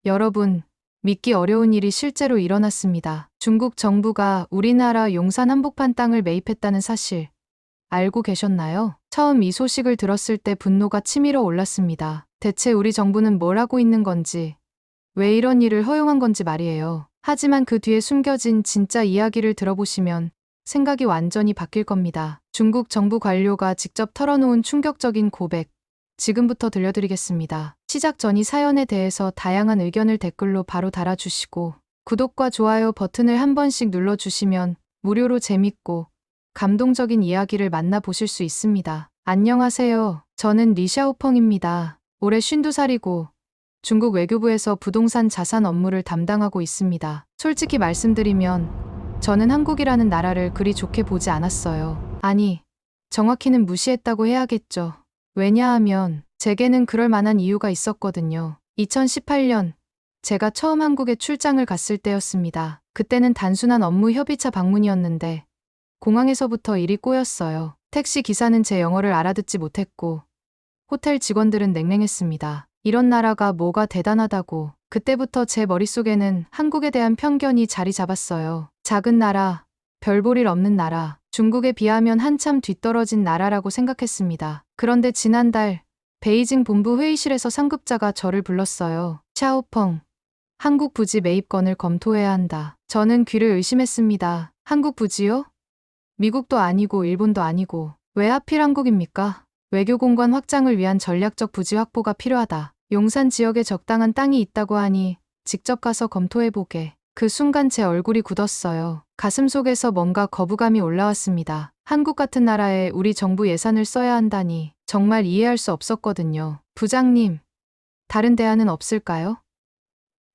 여러분, 믿기 어려운 일이 실제로 일어났습니다. 중국 정부가 우리나라 용산 한복판 땅을 매입했다는 사실 알고 계셨나요? 처음 이 소식을 들었을 때 분노가 치밀어 올랐습니다. 대체 우리 정부는 뭘 하고 있는 건지, 왜 이런 일을 허용한 건지 말이에요. 하지만 그 뒤에 숨겨진 진짜 이야기를 들어보시면 생각이 완전히 바뀔 겁니다. 중국 정부 관료가 직접 털어놓은 충격적인 고백, 지금부터 들려드리겠습니다. 시작 전 이 사연에 대해서 다양한 의견을 댓글로 바로 달아주시고 구독과 좋아요 버튼을 한 번씩 눌러주시면 무료로 재밌고 감동적인 이야기를 만나보실 수 있습니다. 안녕하세요. 저는 리샤오펑입니다. 올해 52살이고 중국 외교부에서 부동산 자산 업무를 담당하고 있습니다. 솔직히 말씀드리면 저는 한국이라는 나라를 그리 좋게 보지 않았어요. 아니, 정확히는 무시했다고 해야겠죠. 왜냐하면 제게는 그럴 만한 이유가 있었거든요. 2018년 제가 처음 한국에 출장을 갔을 때였습니다. 그때는 단순한 업무 협의차 방문이었는데 공항에서부터 일이 꼬였어요. 택시 기사는 제 영어를 알아듣지 못했고 호텔 직원들은 냉랭했습니다. 이런 나라가 뭐가 대단하다고. 그때부터 제 머릿속에는 한국에 대한 편견이 자리 잡았어요. 작은 나라, 별 볼 일 없는 나라, 중국에 비하면 한참 뒤떨어진 나라라고 생각했습니다. 그런데 지난달 베이징 본부 회의실에서 상급자가 저를 불렀어요. 샤오펑, 한국 부지 매입건을 검토해야 한다. 저는 귀를 의심했습니다. 한국 부지요? 미국도 아니고 일본도 아니고 왜 하필 한국입니까? 외교 공간 확장을 위한 전략적 부지 확보가 필요하다. 용산 지역에 적당한 땅이 있다고 하니 직접 가서 검토해보게. 그 순간 제 얼굴이 굳었어요. 가슴 속에서 뭔가 거부감이 올라왔습니다. 한국 같은 나라에 우리 정부 예산을 써야 한다니 정말 이해할 수 없었거든요. 부장님, 다른 대안은 없을까요?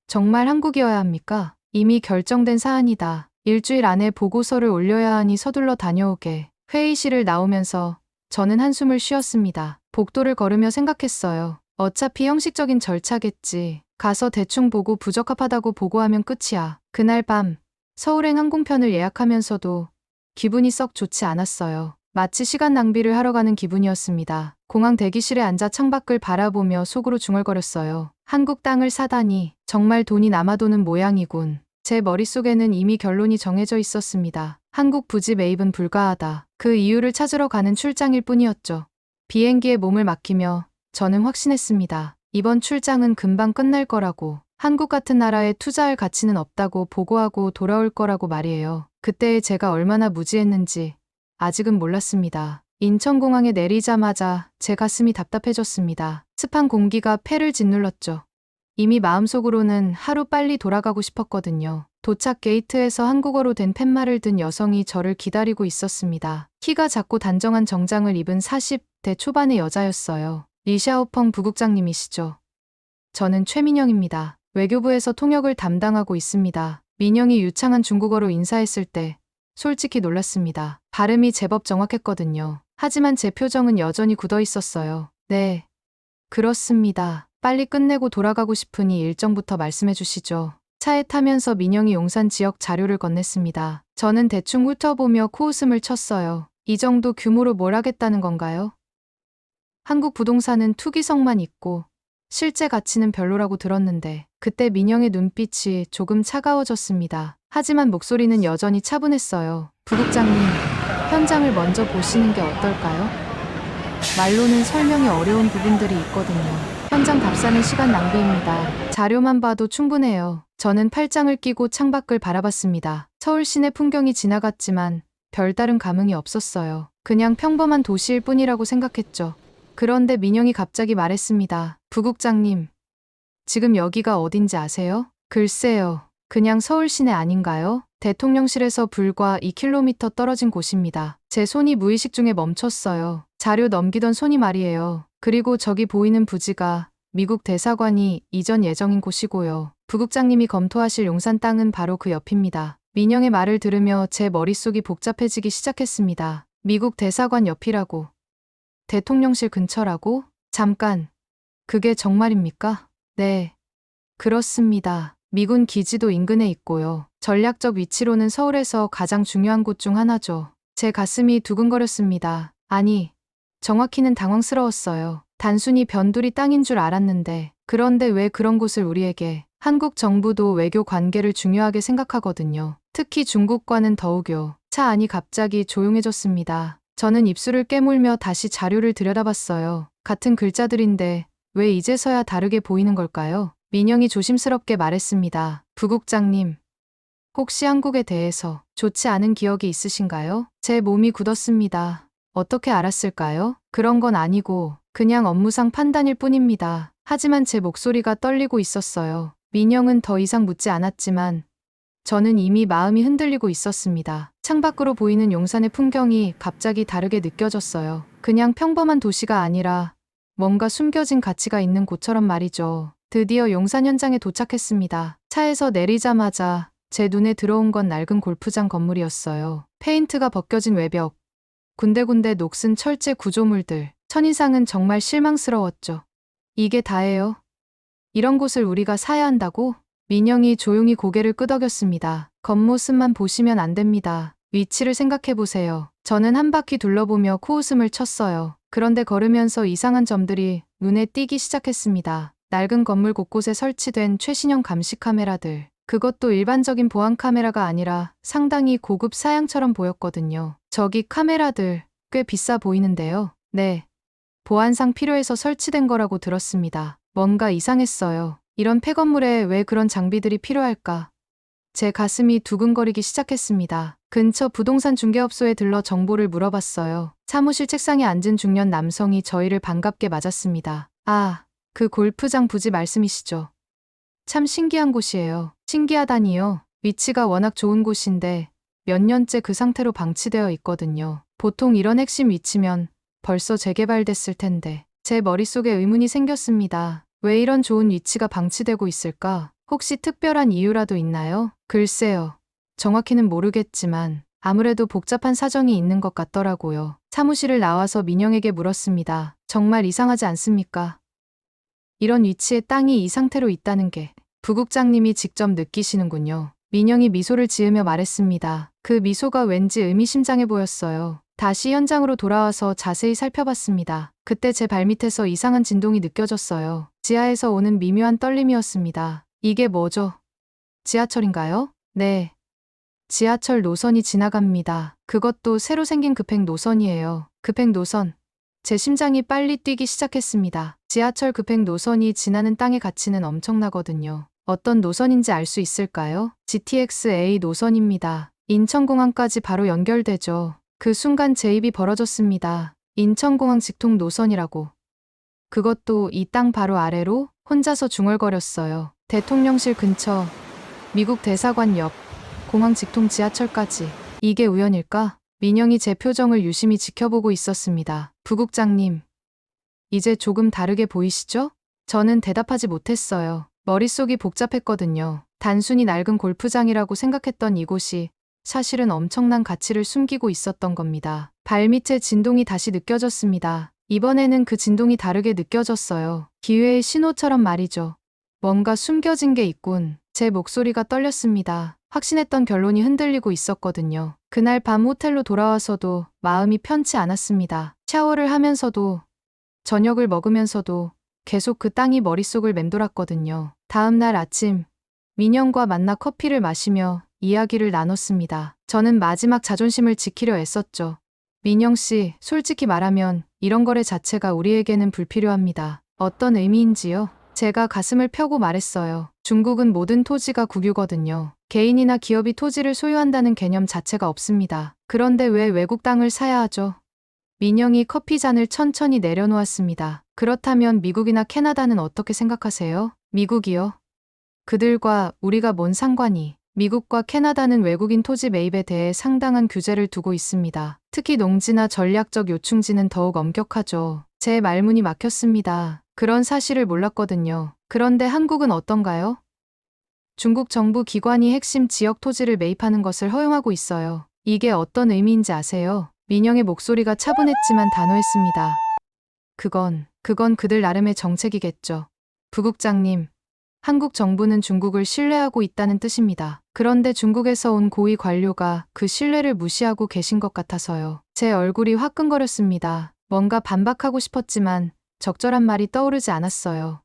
정말 한국이어야 합니까? 이미 결정된 사안이다. 일주일 안에 보고서를 올려야 하니 서둘러 다녀오게. 회의실을 나오면서 저는 한숨을 쉬었습니다. 복도를 걸으며 생각했어요. 어차피 형식적인 절차겠지. 가서 대충 보고 부적합하다고 보고하면 끝이야. 그날 밤 서울행 항공편을 예약하면서도 기분이 썩 좋지 않았어요. 마치 시간 낭비를 하러 가는 기분이었습니다. 공항 대기실에 앉아 창밖을 바라보며 속으로 중얼거렸어요. 한국 땅을 사다니 정말 돈이 남아도는 모양이군. 제 머릿속에는 이미 결론이 정해져 있었습니다. 한국 부지 매입은 불가하다. 그 이유를 찾으러 가는 출장일 뿐이었죠. 비행기에 몸을 맡기며 저는 확신했습니다. 이번 출장은 금방 끝날 거라고. 한국 같은 나라에 투자할 가치는 없다고 보고하고 돌아올 거라고 말이에요. 그때의 제가 얼마나 무지했는지 아직은 몰랐습니다. 인천공항에 내리자마자 제 가슴이 답답해졌습니다. 습한 공기가 폐를 짓눌렀죠. 이미 마음속으로는 하루 빨리 돌아가고 싶었거든요. 도착 게이트에서 한국어로 된 팻말을 든 여성이 저를 기다리고 있었습니다. 키가 작고 단정한 정장을 입은 40대 초반의 여자였어요. 리샤오펑 부국장님이시죠? 저는 최민영입니다. 외교부에서 통역을 담당하고 있습니다. 민영이 유창한 중국어로 인사했을 때 솔직히 놀랐습니다. 발음이 제법 정확했거든요. 하지만 제 표정은 여전히 굳어 있었어요. 네, 그렇습니다. 빨리 끝내고 돌아가고 싶으니 일정부터 말씀해 주시죠. 차에 타면서 민영이 용산 지역 자료를 건넸습니다. 저는 대충 훑어보며 코웃음을 쳤어요. 이 정도 규모로 뭘 하겠다는 건가요? 한국 부동산은 투기성만 있고 실제 가치는 별로라고 들었는데 그때 민영의 눈빛이 조금 차가워졌습니다. 하지만 목소리는 여전히 차분했어요. 부국장님, 현장을 먼저 보시는 게 어떨까요? 말로는 설명이 어려운 부분들이 있거든요. 현장 답사는 시간 낭비입니다. 자료만 봐도 충분해요. 저는 팔짱을 끼고 창밖을 바라봤습니다. 서울 시내 풍경이 지나갔지만 별다른 감흥이 없었어요. 그냥 평범한 도시일 뿐이라고 생각했죠. 그런데 민영이 갑자기 말했습니다. 부국장님, 지금 여기가 어딘지 아세요? 글쎄요. 그냥 서울 시내 아닌가요? 대통령실에서 불과 2km 떨어진 곳입니다. 제 손이 무의식 중에 멈췄어요. 자료 넘기던 손이 말이에요. 그리고 저기 보이는 부지가 미국 대사관이 이전 예정인 곳이고요. 부국장님이 검토하실 용산 땅은 바로 그 옆입니다. 민영의 말을 들으며 제 머릿속이 복잡해지기 시작했습니다. 미국 대사관 옆이라고. 대통령실 근처라고? 잠깐. 그게 정말입니까? 네. 그렇습니다. 미군 기지도 인근에 있고요. 전략적 위치로는 서울에서 가장 중요한 곳 중 하나죠. 제 가슴이 두근거렸습니다. 아니, 정확히는 당황스러웠어요. 단순히 변두리 땅인 줄 알았는데, 그런데 왜 그런 곳을 우리에게, 한국 정부도 외교 관계를 중요하게 생각하거든요. 특히 중국과는 더욱요. 차 안이 갑자기 조용해졌습니다. 저는 입술을 깨물며 다시 자료를 들여다봤어요. 같은 글자들인데 왜 이제서야 다르게 보이는 걸까요? 민영이 조심스럽게 말했습니다. 부국장님, 혹시 한국에 대해서 좋지 않은 기억이 있으신가요? 제 몸이 굳었습니다. 어떻게 알았을까요? 그런 건 아니고 그냥 업무상 판단일 뿐입니다. 하지만 제 목소리가 떨리고 있었어요. 민영은 더 이상 묻지 않았지만 저는 이미 마음이 흔들리고 있었습니다. 창밖으로 보이는 용산의 풍경이 갑자기 다르게 느껴졌어요. 그냥 평범한 도시가 아니라 뭔가 숨겨진 가치가 있는 곳처럼 말이죠. 드디어 용산 현장에 도착했습니다. 차에서 내리자마자 제 눈에 들어온 건 낡은 골프장 건물이었어요. 페인트가 벗겨진 외벽, 군데군데 녹슨 철제 구조물들. 첫인상은 정말 실망스러웠죠. 이게 다예요? 이런 곳을 우리가 사야 한다고? 민영이 조용히 고개를 끄덕였습니다. 겉모습만 보시면 안 됩니다. 위치를 생각해 보세요. 저는 한 바퀴 둘러보며 코웃음을 쳤어요. 그런데 걸으면서 이상한 점들이 눈에 띄기 시작했습니다. 낡은 건물 곳곳에 설치된 최신형 감시 카메라들. 그것도 일반적인 보안 카메라가 아니라 상당히 고급 사양처럼 보였거든요. 저기 카메라들 꽤 비싸 보이는데요. 네. 보안상 필요해서 설치된 거라고 들었습니다. 뭔가 이상했어요. 이런 폐건물에 왜 그런 장비들이 필요할까? 제 가슴이 두근거리기 시작했습니다. 근처 부동산 중개업소에 들러 정보를 물어봤어요. 사무실 책상에 앉은 중년 남성이 저희를 반갑게 맞았습니다. 아, 그 골프장 부지 말씀이시죠? 참 신기한 곳이에요. 신기하다니요. 위치가 워낙 좋은 곳인데 몇 년째 그 상태로 방치되어 있거든요. 보통 이런 핵심 위치면 벌써 재개발됐을 텐데 제 머릿속에 의문이 생겼습니다. 왜 이런 좋은 위치가 방치되고 있을까? 혹시 특별한 이유라도 있나요? 글쎄요. 정확히는 모르겠지만 아무래도 복잡한 사정이 있는 것 같더라고요. 사무실을 나와서 민영에게 물었습니다. 정말 이상하지 않습니까? 이런 위치에 땅이 이 상태로 있다는 게 부국장님이 직접 느끼시는군요. 민영이 미소를 지으며 말했습니다. 그 미소가 왠지 의미심장해 보였어요. 다시 현장으로 돌아와서 자세히 살펴봤습니다. 그때 제 발밑에서 이상한 진동이 느껴졌어요. 지하에서 오는 미묘한 떨림이었습니다. 이게 뭐죠? 지하철인가요? 네. 지하철 노선이 지나갑니다. 그것도 새로 생긴 급행 노선이에요. 급행 노선. 제 심장이 빨리 뛰기 시작했습니다. 지하철 급행 노선이 지나는 땅의 가치는 엄청나거든요. 어떤 노선인지 알 수 있을까요? GTX-A 노선입니다. 인천공항까지 바로 연결되죠. 그 순간 제 입이 벌어졌습니다. 인천공항 직통 노선이라고. 그것도 이 땅 바로 아래로 혼자서 중얼거렸어요. 대통령실 근처, 미국 대사관 옆, 공항 직통 지하철까지. 이게 우연일까? 민영이 제 표정을 유심히 지켜보고 있었습니다. 부국장님, 이제 조금 다르게 보이시죠? 저는 대답하지 못했어요. 머릿속이 복잡했거든요. 단순히 낡은 골프장이라고 생각했던 이곳이 사실은 엄청난 가치를 숨기고 있었던 겁니다. 발밑에 진동이 다시 느껴졌습니다. 이번에는 그 진동이 다르게 느껴졌어요. 기회의 신호처럼 말이죠. 뭔가 숨겨진 게 있군. 제 목소리가 떨렸습니다. 확신했던 결론이 흔들리고 있었거든요. 그날 밤 호텔로 돌아와서도 마음이 편치 않았습니다. 샤워를 하면서도 저녁을 먹으면서도 계속 그 땅이 머릿속을 맴돌았거든요. 다음 날 아침 민영과 만나 커피를 마시며 이야기를 나눴습니다. 저는 마지막 자존심을 지키려 애썼죠. 민영 씨, 솔직히 말하면 이런 거래 자체가 우리에게는 불필요합니다. 어떤 의미인지요? 제가 가슴을 펴고 말했어요. 중국은 모든 토지가 국유거든요. 개인이나 기업이 토지를 소유한다는 개념 자체가 없습니다. 그런데 왜 외국 땅을 사야 하죠? 민영이 커피 잔을 천천히 내려놓았습니다. 그렇다면 미국이나 캐나다는 어떻게 생각하세요? 미국이요? 그들과 우리가 뭔 상관이? 미국과 캐나다는 외국인 토지 매입에 대해 상당한 규제를 두고 있습니다. 특히 농지나 전략적 요충지는 더욱 엄격하죠. 제 말문이 막혔습니다. 그런 사실을 몰랐거든요. 그런데 한국은 어떤가요? 중국 정부 기관이 핵심 지역 토지를 매입하는 것을 허용하고 있어요. 이게 어떤 의미인지 아세요? 민영의 목소리가 차분했지만 단호했습니다. 그건 그들 나름의 정책이겠죠. 부국장님, 한국 정부는 중국을 신뢰하고 있다는 뜻입니다. 그런데 중국에서 온 고위 관료가 그 신뢰를 무시하고 계신 것 같아서요. 제 얼굴이 화끈거렸습니다. 뭔가 반박하고 싶었지만 적절한 말이 떠오르지 않았어요.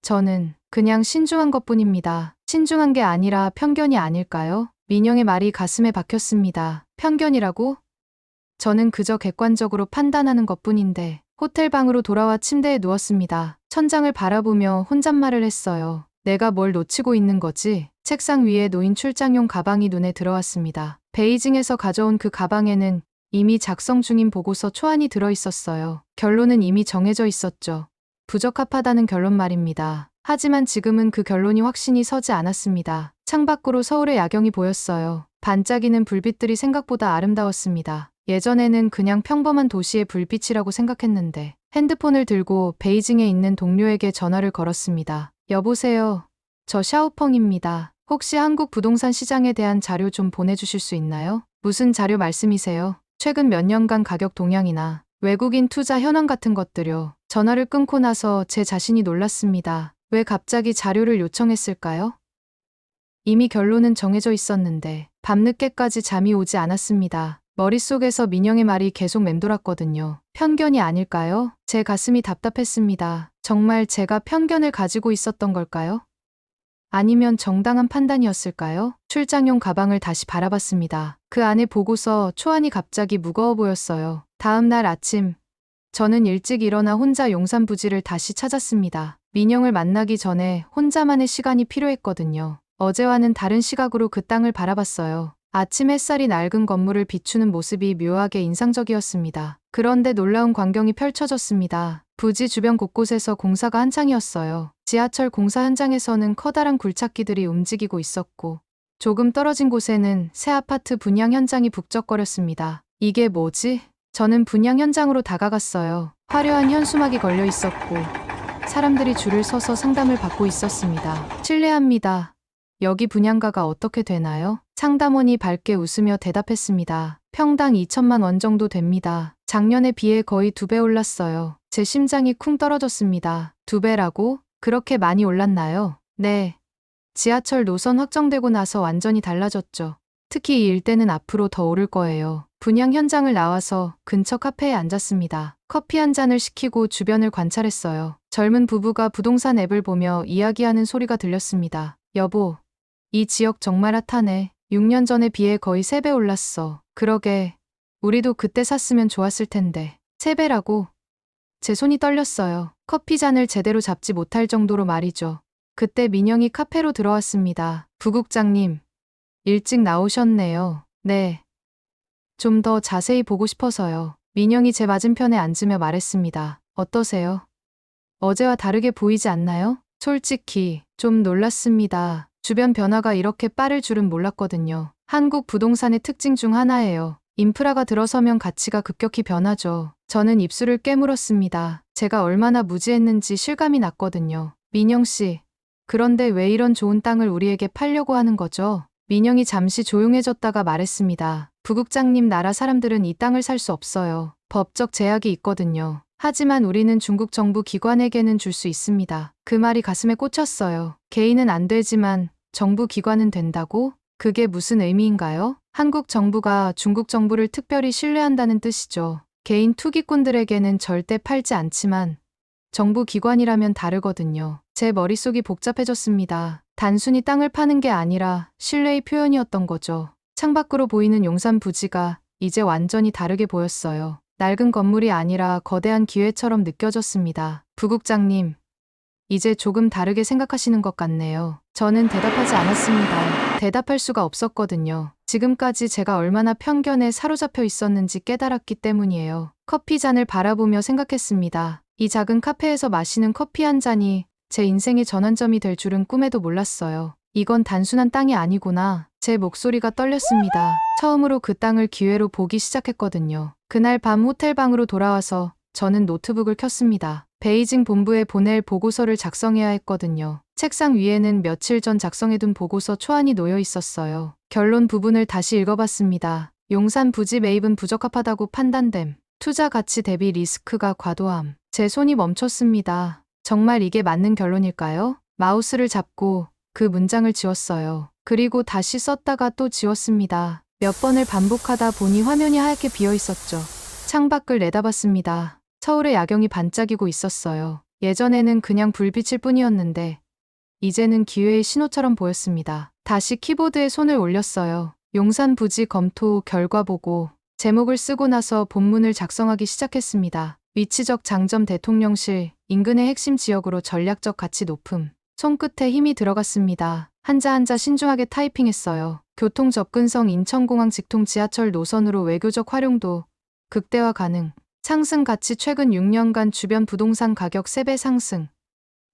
저는 그냥 신중한 것뿐입니다. 신중한 게 아니라 편견이 아닐까요? 민영의 말이 가슴에 박혔습니다. 편견이라고? 저는 그저 객관적으로 판단하는 것뿐인데 호텔 방으로 돌아와 침대에 누웠습니다. 천장을 바라보며 혼잣말을 했어요. 내가 뭘 놓치고 있는 거지? 책상 위에 놓인 출장용 가방이 눈에 들어왔습니다. 베이징에서 가져온 그 가방에는 이미 작성 중인 보고서 초안이 들어있었어요. 결론은 이미 정해져 있었죠. 부적합하다는 결론 말입니다. 하지만 지금은 그 결론이 확신이 서지 않았습니다. 창밖으로 서울의 야경이 보였어요. 반짝이는 불빛들이 생각보다 아름다웠습니다. 예전에는 그냥 평범한 도시의 불빛이라고 생각했는데 핸드폰을 들고 베이징에 있는 동료에게 전화를 걸었습니다. 여보세요. 저 샤오펑입니다. 혹시 한국 부동산 시장에 대한 자료 좀 보내주실 수 있나요? 무슨 자료 말씀이세요? 최근 몇 년간 가격 동향이나 외국인 투자 현황 같은 것들요. 전화를 끊고 나서 제 자신이 놀랐습니다. 왜 갑자기 자료를 요청했을까요? 이미 결론은 정해져 있었는데 밤늦게까지 잠이 오지 않았습니다. 머릿속에서 민영의 말이 계속 맴돌았거든요. 편견이 아닐까요? 제 가슴이 답답했습니다. 정말 제가 편견을 가지고 있었던 걸까요? 아니면 정당한 판단이었을까요? 출장용 가방을 다시 바라봤습니다. 그 안에 보고서 초안이 갑자기 무거워 보였어요. 다음 날 아침, 저는 일찍 일어나 혼자 용산 부지를 다시 찾았습니다. 민영을 만나기 전에 혼자만의 시간이 필요했거든요. 어제와는 다른 시각으로 그 땅을 바라봤어요. 아침 햇살이 낡은 건물을 비추는 모습이 묘하게 인상적이었습니다. 그런데 놀라운 광경이 펼쳐졌습니다. 부지 주변 곳곳에서 공사가 한창이었어요. 지하철 공사 현장에서는 커다란 굴착기들이 움직이고 있었고 조금 떨어진 곳에는 새 아파트 분양 현장이 북적거렸습니다. 이게 뭐지? 저는 분양 현장으로 다가갔어요. 화려한 현수막이 걸려 있었고 사람들이 줄을 서서 상담을 받고 있었습니다. 실례합니다. 여기 분양가가 어떻게 되나요? 상담원이 밝게 웃으며 대답했습니다. 평당 2천만 원 정도 됩니다. 작년에 비해 거의 2배 올랐어요. 제 심장이 쿵 떨어졌습니다. 2배라고? 그렇게 많이 올랐나요? 네. 지하철 노선 확정되고 나서 완전히 달라졌죠. 특히 이 일대는 앞으로 더 오를 거예요. 분양 현장을 나와서 근처 카페에 앉았습니다. 커피 한 잔을 시키고 주변을 관찰했어요. 젊은 부부가 부동산 앱을 보며 이야기하는 소리가 들렸습니다. 여보, 이 지역 정말 핫하네. 6년 전에 비해 거의 3배 올랐어. 그러게. 우리도 그때 샀으면 좋았을 텐데. 3배라고? 제 손이 떨렸어요. 커피 잔을 제대로 잡지 못할 정도로 말이죠. 그때 민영이 카페로 들어왔습니다. 부국장님, 일찍 나오셨네요. 네. 좀 더 자세히 보고 싶어서요. 민영이 제 맞은편에 앉으며 말했습니다. 어떠세요? 어제와 다르게 보이지 않나요? 솔직히 좀 놀랐습니다. 주변 변화가 이렇게 빠를 줄은 몰랐거든요. 한국 부동산의 특징 중 하나예요. 인프라가 들어서면 가치가 급격히 변하죠. 저는 입술을 깨물었습니다. 제가 얼마나 무지했는지 실감이 났거든요. 민영 씨, 그런데 왜 이런 좋은 땅을 우리에게 팔려고 하는 거죠? 민영이 잠시 조용해졌다가 말했습니다. 부국장님, 나라 사람들은 이 땅을 살 수 없어요. 법적 제약이 있거든요. 하지만 우리는 중국 정부 기관에게는 줄 수 있습니다. 그 말이 가슴에 꽂혔어요. 개인은 안 되지만 정부 기관은 된다고? 그게 무슨 의미인가요? 한국 정부가 중국 정부를 특별히 신뢰한다는 뜻이죠. 개인 투기꾼들에게는 절대 팔지 않지만 정부 기관이라면 다르거든요. 제 머릿속이 복잡해졌습니다. 단순히 땅을 파는 게 아니라 신뢰의 표현이었던 거죠. 창밖으로 보이는 용산 부지가 이제 완전히 다르게 보였어요. 낡은 건물이 아니라 거대한 기회처럼 느껴졌습니다. 부국장님, 이제 조금 다르게 생각하시는 것 같네요. 저는 대답하지 않았습니다. 대답할 수가 없었거든요. 지금까지 제가 얼마나 편견에 사로잡혀 있었는지 깨달았기 때문이에요. 커피 잔을 바라보며 생각했습니다. 이 작은 카페에서 마시는 커피 한 잔이 제 인생의 전환점이 될 줄은 꿈에도 몰랐어요. 이건 단순한 땅이 아니구나. 제 목소리가 떨렸습니다. 처음으로 그 땅을 기회로 보기 시작했거든요. 그날 밤 호텔 방으로 돌아와서 저는 노트북을 켰습니다. 베이징 본부에 보낼 보고서를 작성해야 했거든요. 책상 위에는 며칠 전 작성해둔 보고서 초안이 놓여 있었어요. 결론 부분을 다시 읽어봤습니다. 용산 부지 매입은 부적합하다고 판단됨. 투자 가치 대비 리스크가 과도함. 제 손이 멈췄습니다. 정말 이게 맞는 결론일까요? 마우스를 잡고 그 문장을 지웠어요. 그리고 다시 썼다가 또 지웠습니다. 몇 번을 반복하다 보니 화면이 하얗게 비어 있었죠. 창밖을 내다봤습니다. 서울의 야경이 반짝이고 있었어요. 예전에는 그냥 불빛일 뿐이었는데 이제는 기회의 신호처럼 보였습니다. 다시 키보드에 손을 올렸어요. 용산 부지 검토 결과 보고 제목을 쓰고 나서 본문을 작성하기 시작했습니다. 위치적 장점 대통령실, 인근의 핵심 지역으로 전략적 가치 높음. 손끝에 힘이 들어갔습니다. 한자 한자 신중하게 타이핑했어요. 교통 접근성 인천공항 직통 지하철 노선으로 외교적 활용도 극대화 가능. 상승 가치 최근 6년간 주변 부동산 가격 3배 상승.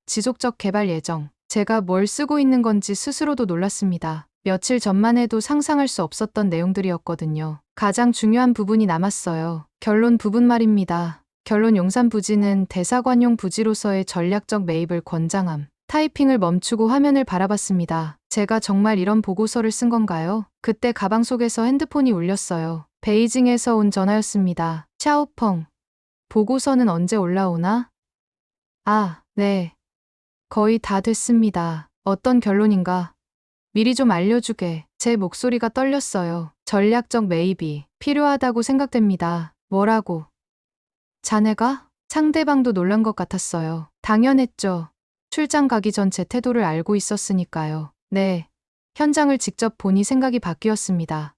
지속적 개발 예정. 제가 뭘 쓰고 있는 건지 스스로도 놀랐습니다. 며칠 전만 해도 상상할 수 없었던 내용들이었거든요. 가장 중요한 부분이 남았어요. 결론 부분 말입니다. 결론 용산 부지는 대사관용 부지로서의 전략적 매입을 권장함. 타이핑을 멈추고 화면을 바라봤습니다. 제가 정말 이런 보고서를 쓴 건가요? 그때 가방 속에서 핸드폰이 울렸어요. 베이징에서 온 전화였습니다. 샤오펑. 보고서는 언제 올라오나? 아, 네. 거의 다 됐습니다. 어떤 결론인가? 미리 좀 알려주게. 제 목소리가 떨렸어요. 전략적 매입이 필요하다고 생각됩니다. 뭐라고? 자네가? 상대방도 놀란 것 같았어요. 당연했죠. 출장 가기 전 제 태도를 알고 있었으니까요. 네. 현장을 직접 보니 생각이 바뀌었습니다.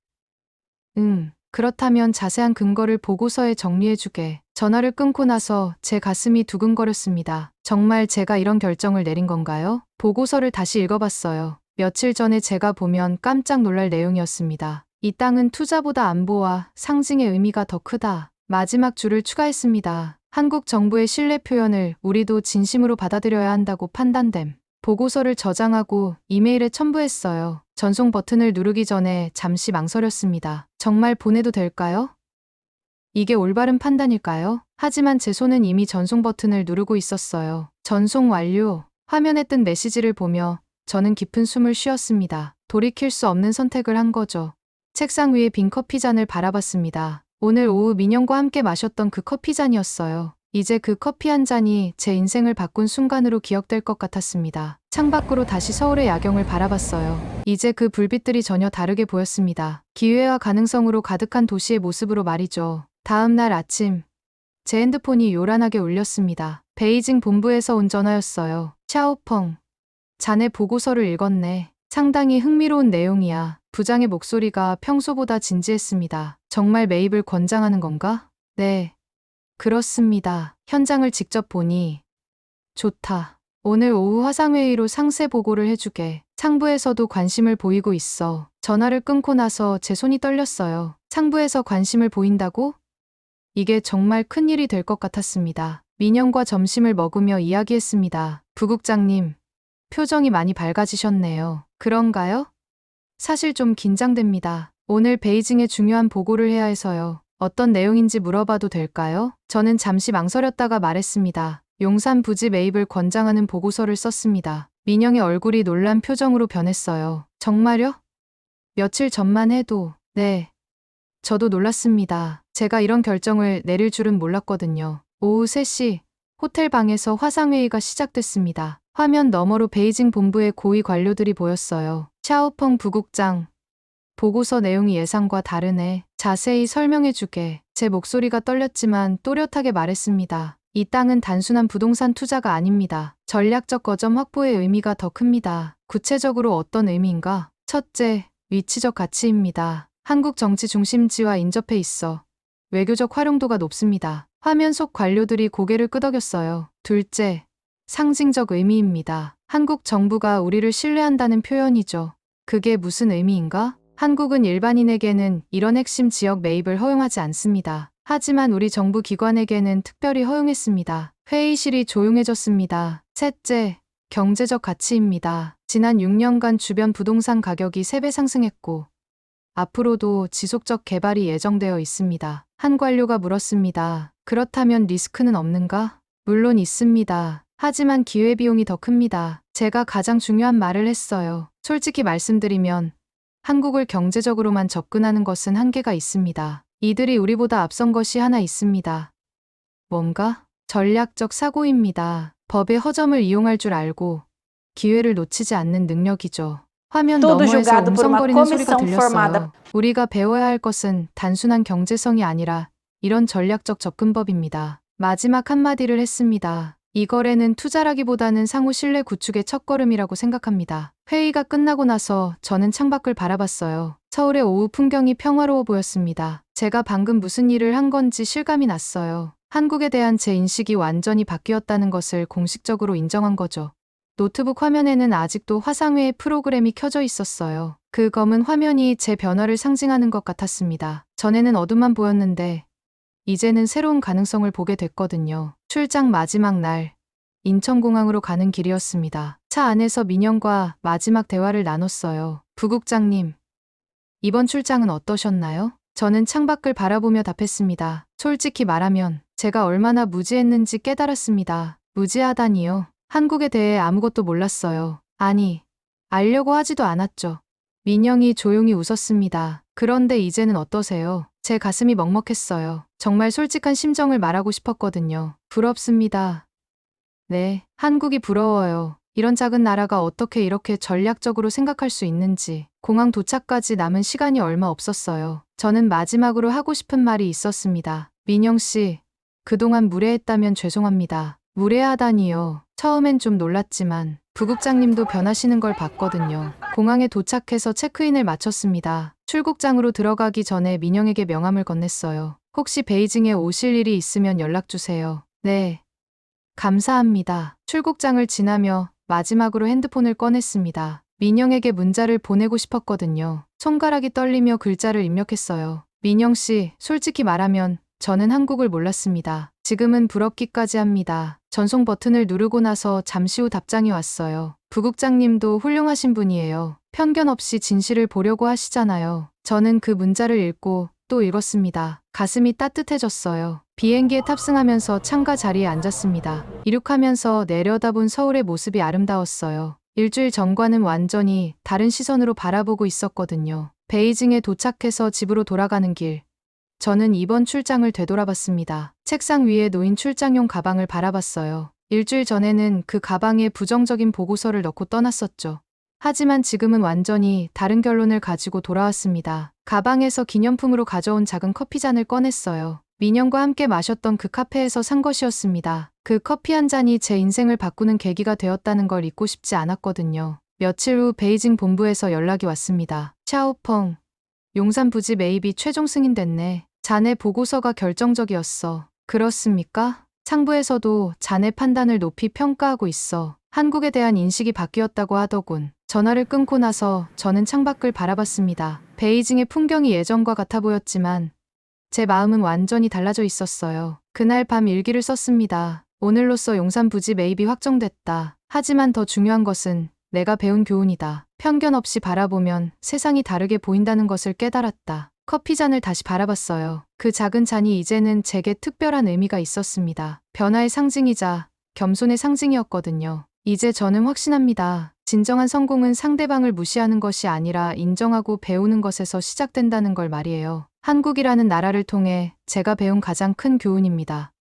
그렇다면 자세한 근거를 보고서에 정리해주게. 전화를 끊고 나서 제 가슴이 두근거렸습니다. 정말 제가 이런 결정을 내린 건가요? 보고서를 다시 읽어봤어요. 며칠 전에 제가 보면 깜짝 놀랄 내용이었습니다. 이 땅은 투자보다 안보와 상징의 의미가 더 크다. 마지막 줄을 추가했습니다. 한국 정부의 신뢰 표현을 우리도 진심으로 받아들여야 한다고 판단됨. 보고서를 저장하고 이메일에 첨부했어요. 전송 버튼을 누르기 전에 잠시 망설였습니다. 정말 보내도 될까요? 이게 올바른 판단일까요? 하지만 제 손은 이미 전송 버튼을 누르고 있었어요. 전송 완료. 화면에 뜬 메시지를 보며 저는 깊은 숨을 쉬었습니다. 돌이킬 수 없는 선택을 한 거죠. 책상 위에 빈 커피잔을 바라봤습니다. 오늘 오후 민영과 함께 마셨던 그 커피잔이었어요. 이제 그 커피 한 잔이 제 인생을 바꾼 순간으로 기억될 것 같았습니다. 창밖으로 다시 서울의 야경을 바라봤어요. 이제 그 불빛들이 전혀 다르게 보였습니다. 기회와 가능성으로 가득한 도시의 모습으로 말이죠. 다음 날 아침, 제 핸드폰이 요란하게 울렸습니다. 베이징 본부에서 온 전화였어요. 샤오펑, 자네 보고서를 읽었네. 상당히 흥미로운 내용이야. 부장의 목소리가 평소보다 진지했습니다. 정말 매입을 권장하는 건가? 네. 그렇습니다. 현장을 직접 보니 좋다. 오늘 오후 화상회의로 상세 보고를 해주게. 상부에서도 관심을 보이고 있어. 전화를 끊고 나서 제 손이 떨렸어요. 상부에서 관심을 보인다고? 이게 정말 큰일이 될 것 같았습니다. 민영과 점심을 먹으며 이야기했습니다. 부국장님, 표정이 많이 밝아지셨네요. 그런가요? 사실 좀 긴장됩니다. 오늘 베이징에 중요한 보고를 해야 해서요. 어떤 내용인지 물어봐도 될까요? 저는 잠시 망설였다가 말했습니다. 용산 부지 매입을 권장하는 보고서를 썼습니다. 민영의 얼굴이 놀란 표정으로 변했어요. 정말요? 며칠 전만 해도, 네. 저도 놀랐습니다. 제가 이런 결정을 내릴 줄은 몰랐거든요. 오후 3시, 호텔 방에서 화상회의가 시작됐습니다. 화면 너머로 베이징 본부의 고위 관료들이 보였어요. 샤오펑 부국장. 보고서 내용이 예상과 다르네. 자세히 설명해주게. 제 목소리가 떨렸지만 또렷하게 말했습니다. 이 땅은 단순한 부동산 투자가 아닙니다. 전략적 거점 확보의 의미가 더 큽니다. 구체적으로 어떤 의미인가? 첫째, 위치적 가치입니다. 한국 정치 중심지와 인접해 있어 외교적 활용도가 높습니다. 화면 속 관료들이 고개를 끄덕였어요. 둘째, 상징적 의미입니다. 한국 정부가 우리를 신뢰한다는 표현이죠. 그게 무슨 의미인가? 한국은 일반인에게는 이런 핵심 지역 매입을 허용하지 않습니다. 하지만 우리 정부 기관에게는 특별히 허용했습니다. 회의실이 조용해졌습니다. 셋째, 경제적 가치입니다. 지난 6년간 주변 부동산 가격이 3배 상승했고 앞으로도 지속적 개발이 예정되어 있습니다. 한 관료가 물었습니다. 그렇다면 리스크는 없는가? 물론 있습니다. 하지만 기회비용이 더 큽니다. 제가 가장 중요한 말을 했어요. 솔직히 말씀드리면 한국을 경제적으로만 접근하는 것은 한계가 있습니다. 이들이 우리보다 앞선 것이 하나 있습니다. 뭔가? 전략적 사고입니다. 법의 허점을 이용할 줄 알고 기회를 놓치지 않는 능력이죠. 화면 Tudo 너머에서 julgado por uma 웅성거리는 소리가 comissão formada. 들렸어요. 우리가 배워야 할 것은 단순한 경제성이 아니라 이런 전략적 접근법입니다. 마지막 한마디를 했습니다. 이 거래는 투자라기보다는 상호 신뢰 구축의 첫걸음이라고 생각합니다. 회의가 끝나고 나서 저는 창밖을 바라봤어요. 서울의 오후 풍경이 평화로워 보였습니다. 제가 방금 무슨 일을 한 건지 실감이 났어요. 한국에 대한 제 인식이 완전히 바뀌었다는 것을 공식적으로 인정한 거죠. 노트북 화면에는 아직도 화상회의 프로그램이 켜져 있었어요. 그 검은 화면이 제 변화를 상징하는 것 같았습니다. 전에는 어둠만 보였는데 이제는 새로운 가능성을 보게 됐거든요. 출장 마지막 날, 인천공항으로 가는 길이었습니다. 차 안에서 민영과 마지막 대화를 나눴어요. 부국장님, 이번 출장은 어떠셨나요? 저는 창밖을 바라보며 답했습니다. 솔직히 말하면 제가 얼마나 무지했는지 깨달았습니다. 무지하다니요. 한국에 대해 아무것도 몰랐어요. 아니, 알려고 하지도 않았죠. 민영이 조용히 웃었습니다. 그런데 이제는 어떠세요? 제 가슴이 먹먹했어요. 정말 솔직한 심정을 말하고 싶었거든요. 부럽습니다. 네, 한국이 부러워요. 이런 작은 나라가 어떻게 이렇게 전략적으로 생각할 수 있는지. 공항 도착까지 남은 시간이 얼마 없었어요. 저는 마지막으로 하고 싶은 말이 있었습니다. 민영 씨, 그동안 무례했다면 죄송합니다. 무례하다니요. 처음엔 좀 놀랐지만 부국장님도 변하시는 걸 봤거든요. 공항에 도착해서 체크인을 마쳤습니다. 출국장으로 들어가기 전에 민영에게 명함을 건넸어요. 혹시 베이징에 오실 일이 있으면 연락 주세요. 네. 감사합니다. 출국장을 지나며 마지막으로 핸드폰을 꺼냈습니다. 민영에게 문자를 보내고 싶었거든요. 손가락이 떨리며 글자를 입력했어요. 민영 씨, 솔직히 말하면 저는 한국을 몰랐습니다. 지금은 부럽기까지 합니다. 전송 버튼을 누르고 나서 잠시 후 답장이 왔어요. 부국장님도 훌륭하신 분이에요. 편견 없이 진실을 보려고 하시잖아요. 저는 그 문자를 읽고 또 읽었습니다. 가슴이 따뜻해졌어요. 비행기에 탑승하면서 창가 자리에 앉았습니다. 이륙하면서 내려다본 서울의 모습이 아름다웠어요. 일주일 전과는 완전히 다른 시선으로 바라보고 있었거든요. 베이징에 도착해서 집으로 돌아가는 길. 저는 이번 출장을 되돌아봤습니다. 책상 위에 놓인 출장용 가방을 바라봤어요. 일주일 전에는 그 가방에 부정적인 보고서를 넣고 떠났었죠. 하지만 지금은 완전히 다른 결론을 가지고 돌아왔습니다. 가방에서 기념품으로 가져온 작은 커피잔을 꺼냈어요. 민영과 함께 마셨던 그 카페에서 산 것이었습니다. 그 커피 한 잔이 제 인생을 바꾸는 계기가 되었다는 걸 잊고 싶지 않았거든요. 며칠 후 베이징 본부에서 연락이 왔습니다. 샤오펑, 용산 부지 매입이 최종 승인됐네. 자네 보고서가 결정적이었어. 그렇습니까? 상부에서도 자네 판단을 높이 평가하고 있어. 한국에 대한 인식이 바뀌었다고 하더군. 전화를 끊고 나서 저는 창밖을 바라봤습니다. 베이징의 풍경이 예전과 같아 보였지만 제 마음은 완전히 달라져 있었어요. 그날 밤 일기를 썼습니다. 오늘로써 용산 부지 매입이 확정됐다. 하지만 더 중요한 것은 내가 배운 교훈이다. 편견 없이 바라보면 세상이 다르게 보인다는 것을 깨달았다. 커피잔을 다시 바라봤어요. 그 작은 잔이 이제는 제게 특별한 의미가 있었습니다. 변화의 상징이자 겸손의 상징이었거든요. 이제 저는 확신합니다. 진정한 성공은 상대방을 무시하는 것이 아니라 인정하고 배우는 것에서 시작된다는 걸 말이에요. 한국이라는 나라를 통해 제가 배운 가장 큰 교훈입니다.